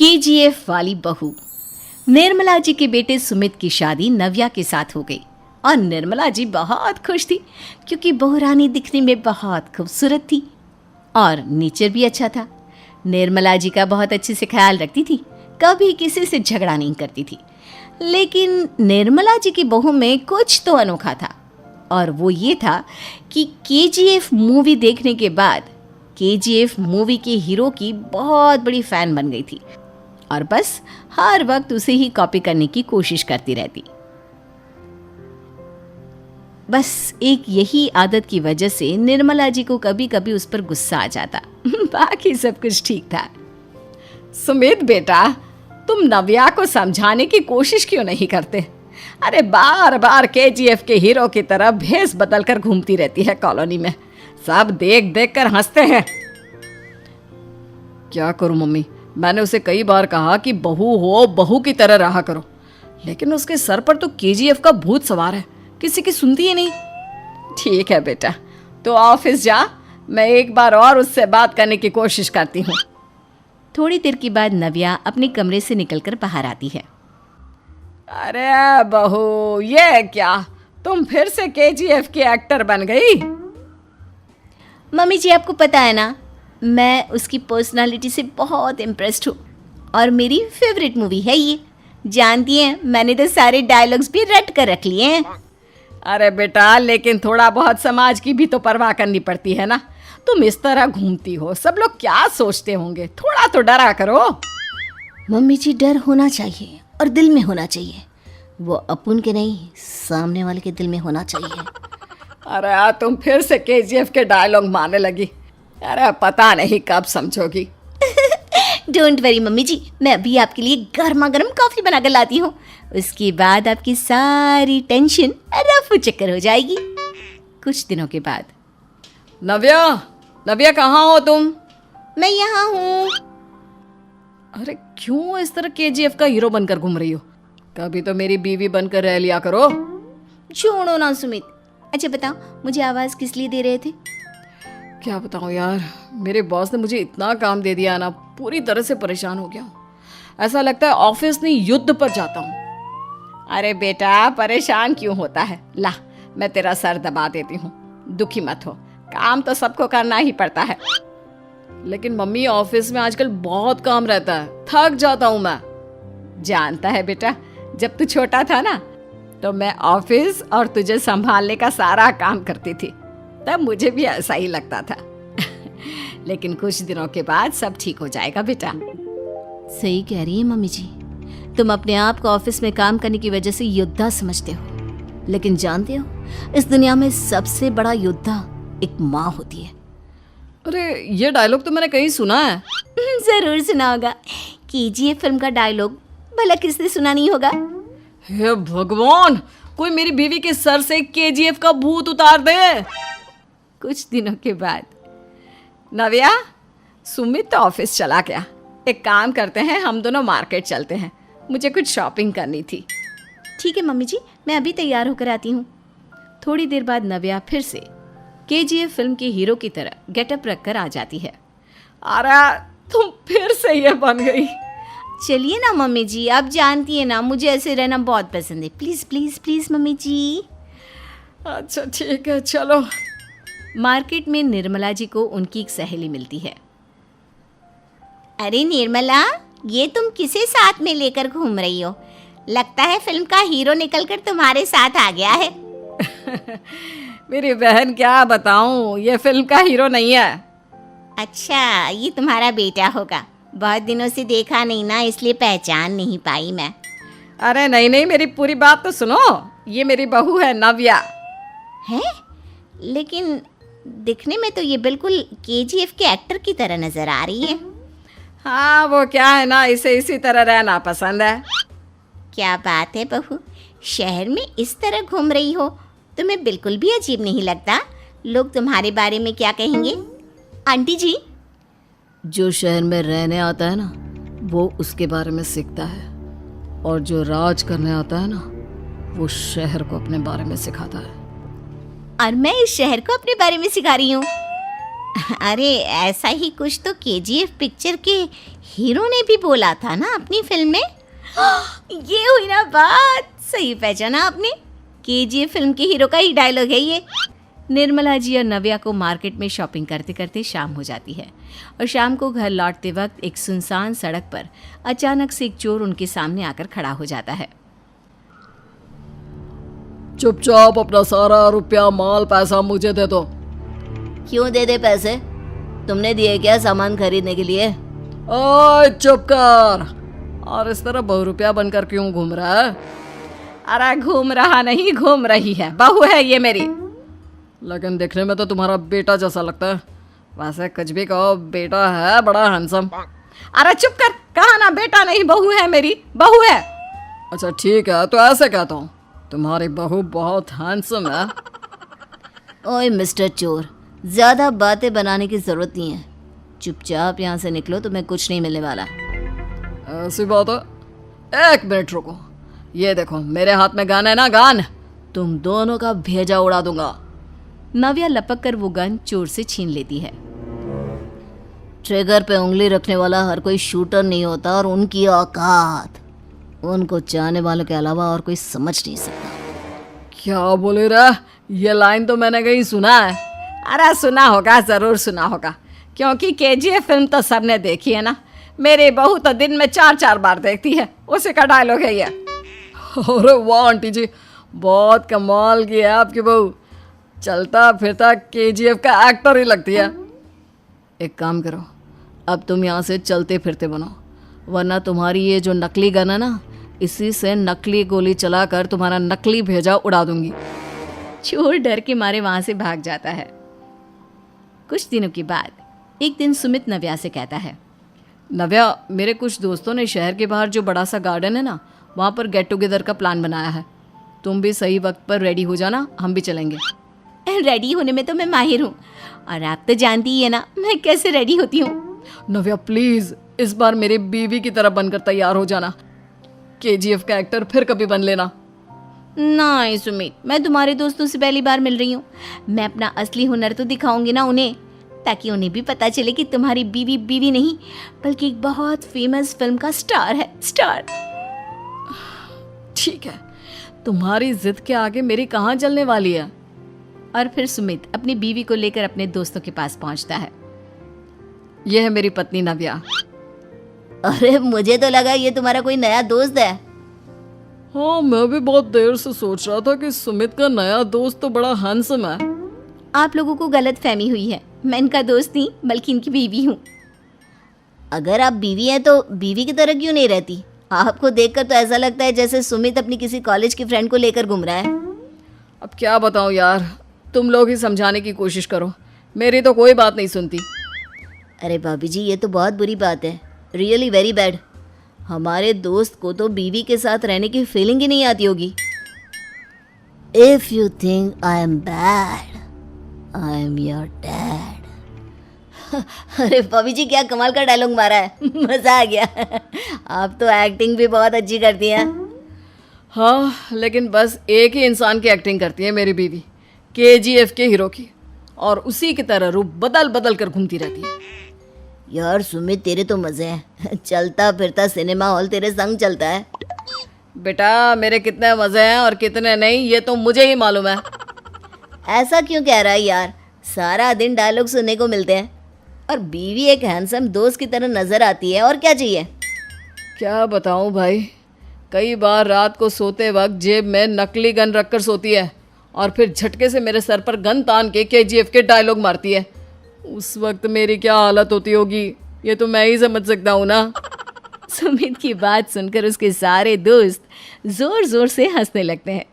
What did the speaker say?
KGF वाली बहू। निर्मला जी के बेटे सुमित की शादी नव्या के साथ हो गई और निर्मला जी बहुत खुश थी क्योंकि बहू रानी दिखने में बहुत खूबसूरत थी और नेचर भी अच्छा था। निर्मला जी का बहुत अच्छे से ख्याल रखती थी, कभी किसी से झगड़ा नहीं करती थी। लेकिन निर्मला जी की बहू में कुछ तो अनोखा था और वो ये था कि केजीएफ मूवी देखने के बाद केजीएफ मूवी के हीरो की बहुत बड़ी फ़ैन बन गई थी और बस हर वक्त उसे ही कॉपी करने की कोशिश करती रहती। बस एक यही आदत की वजह से निर्मला जी को कभी कभी उस पर गुस्सा आ जाता। बाकी सब कुछ ठीक था। सुमित बेटा, तुम नव्या को समझाने की कोशिश क्यों नहीं करते? अरे बार बार केजीएफ के हीरो की तरह भेस बदल कर घूमती रहती है कॉलोनी में। सब देख देख कर हंसते हैं। क्या करूं मम्मी, मैंने उसे कई बार कहा कि बहू हो, बहू की तरह रहा करो, लेकिन उसके सर पर तो केजीएफ का भूत सवार है, किसी की सुनती ही नहीं। ठीक है बेटा, तो ऑफिस जा, मैं एक बार और उससे बात करने की कोशिश करती हूँ। थोड़ी देर के बाद नव्या अपने कमरे से निकलकर बाहर आती है। अरे बहू, ये क्या, तुम फिर से केजीएफ की एक्टर बन गई? मम्मी जी, आपको पता है ना, मैं उसकी पर्सनालिटी से बहुत इम्प्रेस्ड हूँ और मेरी फेवरेट मूवी है ये। जानती हैं, मैंने तो सारे डायलॉग्स भी रट कर रख लिए हैं। अरे बेटा, लेकिन थोड़ा बहुत समाज की भी तो परवाह करनी पड़ती है ना। तुम इस तरह घूमती हो, सब लोग क्या सोचते होंगे, थोड़ा तो डरा करो। मम्मी जी, डर होना चाहिए और दिल में होना चाहिए, वो अपन के नहीं, सामने वाले के दिल में होना चाहिए। अरे तुम फिर से केजीएफ के डायलॉग मारने लगी। अरे पता नहीं कब समझोगी। डोंट वरी मम्मी जी, मैं अभी आपके लिए गर्मा गर्म कॉफी बनाकर लाती हूँ। उसके बाद आपकी सारी टेंशन रफू चक्कर हो जाएगी। कुछ दिनों के बाद। नव्या, नव्या कहाँ हो तुम? मैं यहाँ हूँ। अरे क्यों इस तरह केजीएफ का हीरो बनकर घूम रही हो? कभी तो मेरी बीवी बनकर रह लिया करो। छोड़ो ना सुमित। अच्छा बताओ, मुझे आवाज़ किस लिए दे रहे थे? क्या बताऊँ यार, मेरे बॉस ने मुझे इतना काम दे दिया ना, पूरी तरह से परेशान हो गया हूँ। ऐसा लगता है ऑफिस नहीं, युद्ध पर जाता हूँ। अरे बेटा, परेशान क्यों होता है? ला, मैं तेरा सर दबा देती हूँ, दुखी मत हो, काम तो सबको करना ही पड़ता है। लेकिन मम्मी, ऑफिस में आजकल बहुत काम रहता है, थक जाता हूँ मैं। जानता है बेटा, जब तू छोटा था ना, तो मैं ऑफिस और तुझे संभालने का सारा काम करती थी, तब मुझे भी ऐसा ही लगता था। लेकिन कुछ दिनों के बाद सब ठीक हो जाएगा बेटा। सही कह रही है मम्मी जी, तुम अपने आप को ऑफिस में काम करने की वजह से योद्धा समझते हो, लेकिन जानते हो, इस दुनिया में सबसे बड़ा योद्धा एक माँ होती है। अरे ये डायलॉग तो मैंने कहीं सुना है। जरूर सुना होगा, केजीएफ फिल्म का डायलॉग, भला किसने सुना नहीं होगा? हे भगवान, कोई मेरी बीवी के सर से केजीएफ का भूत उतार दे। कुछ दिनों के बाद। नव्या, सुमित तो ऑफिस चला गया, एक काम करते हैं, हम दोनों मार्केट चलते हैं, मुझे कुछ शॉपिंग करनी थी। ठीक है मम्मी जी, मैं अभी तैयार होकर आती हूँ। थोड़ी देर बाद नव्या फिर से केजीएफ फिल्म के हीरो की तरह गेटअप रखकर आ जाती है। अरे तुम फिर से ये बन गई। चलिए ना मम्मी जी, आप जानती है ना, मुझे ऐसे रहना बहुत पसंद है। प्लीज़ प्लीज़ प्लीज़ मम्मी जी। अच्छा ठीक है, चलो। मार्केट में निर्मला जी को उनकी एक सहेली मिलती है। अरे निर्मला, ये तुम किसे साथ में लेकर घूम रही हो? लगता है फिल्म का हीरो निकलकर तुम्हारे साथ आ गया है। मेरी बहन, क्या बताऊं, ये फिल्म का हीरो नहीं है। अच्छा, ये तुम्हारा बेटा होगा, बहुत दिनों से देखा नहीं ना, इसलिए पहचान नहीं पाई मैं। अरे नहीं नहीं, मेरी पूरी बात तो सुनो, ये मेरी बहू है नव्या। है? लेकिन दिखने में तो ये बिल्कुल केजीएफ के एक्टर की तरह नजर आ रही है। हाँ, वो क्या है ना, इसे इसी तरह रहना पसंद है। क्या बात है बहू, शहर में इस तरह घूम रही हो, तुम्हें बिल्कुल भी अजीब नहीं लगता? लोग तुम्हारे बारे में क्या कहेंगे? आंटी जी, जो शहर में रहने आता है ना, वो उसके बारे में सीखता है, और जो राज करने आता है ना, वो शहर को अपने बारे में सिखाता है। और मैं इस शहर को अपने बारे में सिखा रही हूँ। अरे ऐसा ही कुछ तो केजीएफ पिक्चर के हीरो ने भी बोला था ना अपनी फिल्म में। ये हुई ना बात, सही पहचाना आपने। केजीएफ फिल्म के हीरो का ही डायलॉग है ये। निर्मला जी और नव्या को मार्केट में शॉपिंग करते करते शाम हो जाती है और शाम को घर लौटते वक्त एक सुनसान सड़क पर अचानक से एक चोर उनके सामने आकर खड़ा हो जाता है। चुपचाप अपना सारा रुपया माल पैसा मुझे दे दो। क्यों दे दे पैसे? तुमने दिए क्या सामान खरीदने के लिए? ओए चुप कर। और इस तरह बहुरुपया बनकर क्यों घूम रहा है? अरे घूम रहा नहीं, घूम रही है, बहू है ये मेरी। लेकिन देखने में तो तुम्हारा बेटा जैसा लगता है। वैसे कुछ भी कहो, बेटा है बड़ा हैंडसम। अरे चुप कर, कहा ना बेटा नहीं बहू है मेरी, बहू है। अच्छा ठीक है, तो ऐसे कहता हूँ, तुम्हारी बहू बहुत हैंडसम है। ओए मिस्टर चोर, ज़्यादा बातें बनाने की ज़रूरत नहीं है। चुपचाप यहाँ से निकलो, तुम्हें कुछ नहीं मिलने वाला। ऐसी बात है? एक मिनट रुको, ये देखो मेरे हाथ में गन है ना, गन। तुम दोनों का भेजा उड़ा दूंगा। नव्या लपक कर वो गन चोर से छीन लेती है। ट्रिगर पे उंगली रखने वाला हर कोई शूटर नहीं होता, और उनकी औकात उनको चाहने वालों के अलावा और कोई समझ नहीं सकता। क्या बोले रे? ये लाइन तो मैंने कहीं सुना है। अरे सुना होगा, ज़रूर सुना होगा, क्योंकि केजीएफ फिल्म तो सबने देखी है ना। मेरी बहू तो दिन में 4-4 बार देखती है, उसी का डायलॉग है ये। अरे वाह आंटी जी, बहुत कमाल की है आपकी बहू। चलता फिरता केजीएफ का एक्टर ही लगती है। एक काम करो, अब तुम यहाँ से चलते फिरते बनो, वरना तुम्हारी ये जो नकली गन है ना, इसी से नकली गोली चलाकर तुम्हारा नकली भेजा उड़ा दूंगी। चोर डर के मारे वहां से भाग जाता है। कुछ दिनों के बाद एक दिन सुमित नव्या से कहता है, नव्या, मेरे कुछ दोस्तों ने शहर के बाहर जो बड़ा सा गार्डन है ना, वहाँ पर गेट टुगेदर का प्लान बनाया है। तुम भी सही वक्त पर रेडी हो जाना, हम भी चलेंगे। रेडी होने में तो मैं माहिर हूँ, और आप तो जानती ही है ना मैं कैसे रेडी होती हूँ। नव्या प्लीज, इस बार मेरी बीवी की तरह बनकर तैयार हो जाना। केजीएफ का एक्टर फिर कभी बन लेना। नहीं सुमित, मैं तुम्हारे दोस्तों से पहली बार मिल रही हूँ। मैं अपना असली हुनर तो दिखाऊंगी ना उन्हें, ताकि उन्हें भी पता चले कि तुम्हारी बीवी बीवी नहीं, बल्कि एक बहुत फेमस फिल्म का स्टार है, स्टार। ठीक है, तुम्हारी जिद के आगे मेरी कहाँ चलने वाली है। और फिर सुमित अपनी बीवी को लेकर अपने दोस्तों के पास पहुंचता है। यह है मेरी पत्नी नव्या। अरे मुझे तो लगा ये तुम्हारा कोई नया दोस्त है। हाँ, मैं भी बहुत देर से सोच रहा था कि सुमित का नया दोस्त तो बड़ा हैंडसम है। आप लोगों को गलत फहमी हुई है, मैं इनका दोस्त नहीं बल्कि इनकी बीवी हूँ। अगर आप बीवी हैं तो बीवी की तरह क्यों नहीं रहती? आपको देखकर तो ऐसा लगता है जैसे सुमित अपनी किसी कॉलेज की फ्रेंड को लेकर घूम रहा है। अब क्या बताऊँ यार, तुम लोग ही समझाने की कोशिश करो, मेरी तो कोई बात नहीं सुनती। अरे भाभी जी, ये तो बहुत बुरी बात है, रियली वेरी बैड। हमारे दोस्त को तो बीवी के साथ रहने की फीलिंग ही नहीं आती होगी। If you think I am bad, I am your dad. अरे भाभी जी, क्या कमाल का डायलॉग मारा है, मजा आ गया। आप तो एक्टिंग भी बहुत अच्छी करती हैं। हाँ, लेकिन बस एक ही इंसान की एक्टिंग करती है मेरी बीवी, केजीएफ के हीरो की, और उसी की तरह रूप बदल बदल कर घूमती रहती है। यार सुमित, तेरे तो मजे हैं, चलता फिरता सिनेमा हॉल तेरे संग चलता है। बेटा, मेरे कितने मजे हैं और कितने नहीं, ये तो मुझे ही मालूम है। ऐसा क्यों कह रहा है यार, सारा दिन डायलॉग सुनने को मिलते हैं, और बीवी एक हैंडसम दोस्त की तरह नजर आती है, और क्या चाहिए। क्या बताऊं भाई, कई बार रात को सोते वक्त जेब में नकली गन रखकर सोती है, और फिर झटके से मेरे सर पर गन तान के केजीएफ के डायलॉग मारती है। उस वक्त मेरी क्या हालत होती होगी, ये तो मैं ही समझ सकता हूँ ना। सुमित की बात सुनकर उसके सारे दोस्त जोर जोर से हंसने लगते हैं।